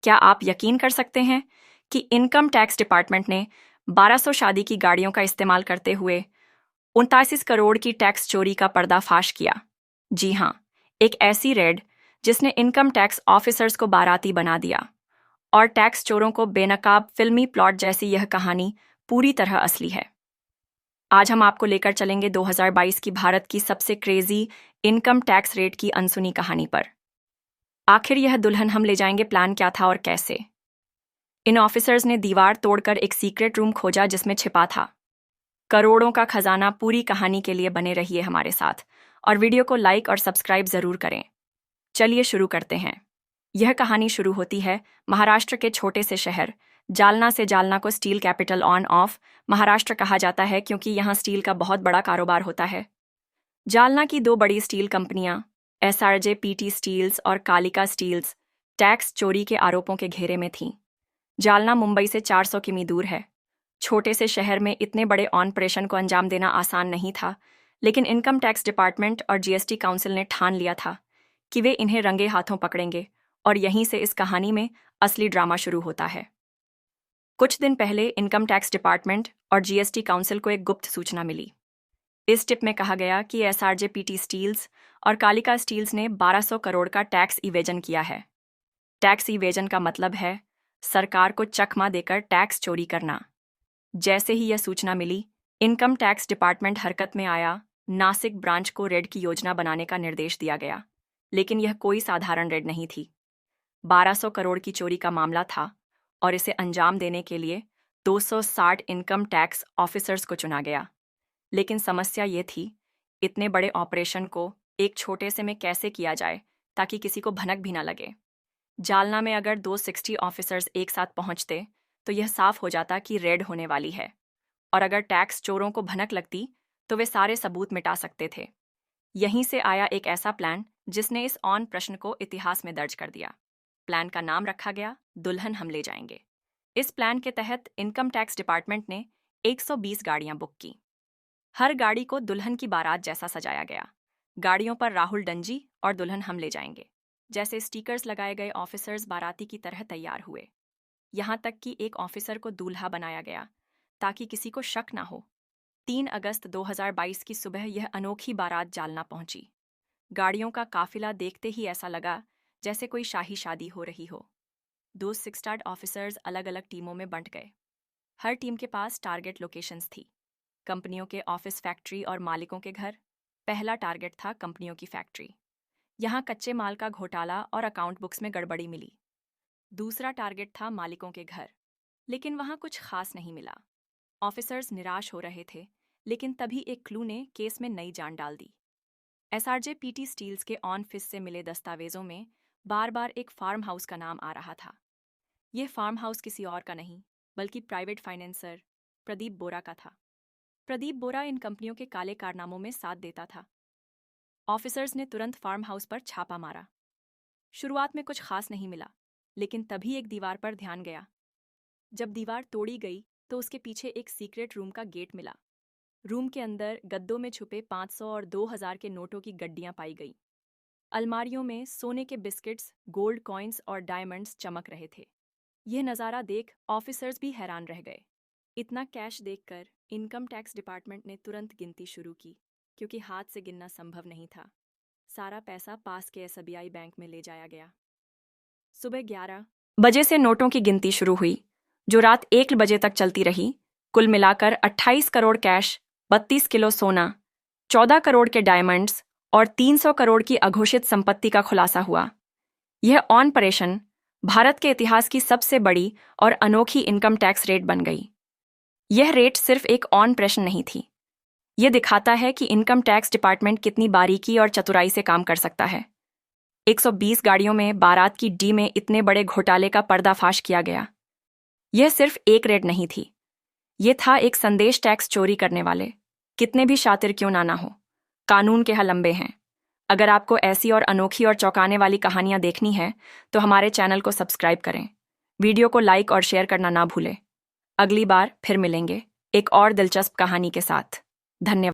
क्या आप यकीन कर सकते हैं कि इनकम टैक्स डिपार्टमेंट ने 1200 शादी की गाड़ियों का इस्तेमाल करते हुए 39 करोड़ की टैक्स चोरी का पर्दाफाश किया? जी हाँ, एक ऐसी रेड जिसने इनकम टैक्स ऑफिसर्स को बाराती बना दिया और टैक्स चोरों को बेनकाब फिल्मी प्लॉट जैसी यह कहानी पूरी तरह असली है। आज हम आपको लेकर चलेंगे 2022 की भारत की सबसे क्रेजी इनकम टैक्स रेड की अनसुनी कहानी पर। आखिर यह दुल्हन हम ले जाएंगे प्लान क्या था और कैसे? इन ऑफिसर्स ने दीवार तोड़कर एक सीक्रेट रूम खोजा जिसमें छिपा था करोड़ों का खजाना। पूरी कहानी के लिए बने रहिए हमारे साथ और वीडियो को लाइक और सब्सक्राइब जरूर करें। चलिए शुरू करते हैं। यह कहानी शुरू होती है महाराष्ट्र के छोटे से शहर जालना से। जालना को steel capital on off Maharashtra कहा जाता है क्योंकि यहाँ स्टील का बहुत बड़ा कारोबार होता है। जालना की दो बड़ी स्टील कंपनियां एसआरजे-पीटी स्टील्स और कालिका स्टील्स टैक्स चोरी के आरोपों के घेरे में थीं। जालना मुंबई से 400 किमी दूर है। छोटे से शहर में इतने बड़े ऑपरेशन को अंजाम देना आसान नहीं था, लेकिन इनकम टैक्स डिपार्टमेंट और जीएसटी काउंसिल ने ठान लिया था कि वे इन्हें रंगे हाथों पकड़ेंगे। और यहीं से इस कहानी में असली ड्रामा शुरू होता है। कुछ दिन पहले इनकम टैक्स डिपार्टमेंट और जीएसटी काउंसिल को एक गुप्त सूचना मिली। इस टिप में कहा गया कि एसआरजे-पीटी स्टील्स और कालिका स्टील्स ने 1200 करोड़ का टैक्स इवेजन किया है। टैक्स इवेजन का मतलब है सरकार को चकमा देकर टैक्स चोरी करना। जैसे ही यह सूचना मिली, इनकम टैक्स डिपार्टमेंट हरकत में आया। नासिक ब्रांच को रेड की योजना बनाने का निर्देश दिया गया, लेकिन यह कोई साधारण रेड नहीं थी। 1200 करोड़ की चोरी का मामला था और इसे अंजाम देने के लिए 260 इनकम टैक्स ऑफिसर्स को चुना गया। लेकिन समस्या ये थी, इतने बड़े ऑपरेशन को एक छोटे से में कैसे किया जाए ताकि किसी को भनक भी ना लगे। जालना में अगर 260 ऑफिसर्स एक साथ पहुंचते तो यह साफ हो जाता कि रेड होने वाली है, और अगर टैक्स चोरों को भनक लगती तो वे सारे सबूत मिटा सकते थे। यहीं से आया एक ऐसा प्लान जिसने इस ऑन प्रश्न को इतिहास में दर्ज कर दिया। प्लान का नाम रखा गया दुल्हन हम ले जाएंगे। इस प्लान के तहत इनकम टैक्स डिपार्टमेंट ने 120 गाड़ियां बुक की। हर गाड़ी को दुल्हन की बारात जैसा सजाया गया। गाड़ियों पर राहुल डंजी और दुल्हन हम ले जाएंगे जैसे स्टिकर्स लगाए गए। ऑफिसर्स बाराती की तरह तैयार हुए, यहां तक कि एक ऑफिसर को दूल्हा बनाया गया ताकि किसी को शक ना हो। 3 अगस्त 2022 की सुबह यह अनोखी बारात जालना पहुंची। गाड़ियों का काफिला देखते ही ऐसा लगा जैसे कोई शाही शादी हो रही हो। 260 ऑफिसर्स अलग अलग टीमों में बंट गए। हर टीम के पास टारगेट लोकेशंस थी। कंपनियों के ऑफिस, फैक्ट्री और मालिकों के घर। पहला टारगेट था कंपनियों की फैक्ट्री। यहाँ कच्चे माल का घोटाला और अकाउंट बुक्स में गड़बड़ी मिली। दूसरा टारगेट था मालिकों के घर, लेकिन वहाँ कुछ खास नहीं मिला। ऑफिसर्स निराश हो रहे थे, लेकिन तभी एक क्लू ने केस में नई जान डाल दी। एसआरजे-पीटी स्टील्स के ऑफिस से मिले दस्तावेजों में बार बार एक फार्म हाउस का नाम आ रहा था। यह फार्म हाउस किसी और का नहीं, बल्कि प्राइवेट फाइनेंसर प्रदीप बोरा का था। प्रदीप बोरा इन कंपनियों के काले कारनामों में साथ देता था। ऑफिसर्स ने तुरंत फार्म हाउस पर छापा मारा। शुरुआत में कुछ खास नहीं मिला, लेकिन तभी एक दीवार पर ध्यान गया। जब दीवार तोड़ी गई तो उसके पीछे एक सीक्रेट रूम का गेट मिला। रूम के अंदर गद्दों में छुपे 500 और 2000 के नोटों की गड्डियां पाई गई। अलमारियों में सोने के बिस्किट्स, गोल्ड कॉइन्स और डायमंड्स चमक रहे थे। यह नज़ारा देख ऑफिसर्स भी हैरान रह गए। इतना कैश देखकर इनकम टैक्स डिपार्टमेंट ने तुरंत गिनती शुरू की, क्योंकि हाथ से गिनना संभव नहीं था। सारा पैसा पास के एसबीआई बैंक में ले जाया गया। सुबह 11 बजे से नोटों की गिनती शुरू हुई, जो रात 1 बजे तक चलती रही। कुल मिलाकर 28 करोड़ कैश, 32 किलो सोना, 14 करोड़ के डायमंड्स और 300 करोड़ की अघोषित संपत्ति का खुलासा हुआ। यह ऑपरेशन भारत के इतिहास की सबसे बड़ी और अनोखी इनकम टैक्स रेड बन गई। यह रेड सिर्फ एक ऑपरेशन नहीं थी, यह दिखाता है कि इनकम टैक्स डिपार्टमेंट कितनी बारीकी और चतुराई से काम कर सकता है। 120 गाड़ियों में बारात की डी में इतने बड़े घोटाले का पर्दाफाश किया गया। यह सिर्फ एक रेड नहीं थी, यह था एक संदेश टैक्स चोरी करने वाले, कितने भी शातिर क्यों ना हो, कानून के यहाँ लंबे हैं। अगर आपको ऐसी और अनोखी और चौंकाने वाली कहानियां देखनी है तो हमारे चैनल को सब्सक्राइब करें। वीडियो को लाइक और शेयर करना ना भूलें। अगली बार फिर मिलेंगे एक और दिलचस्प कहानी के साथ। धन्यवाद।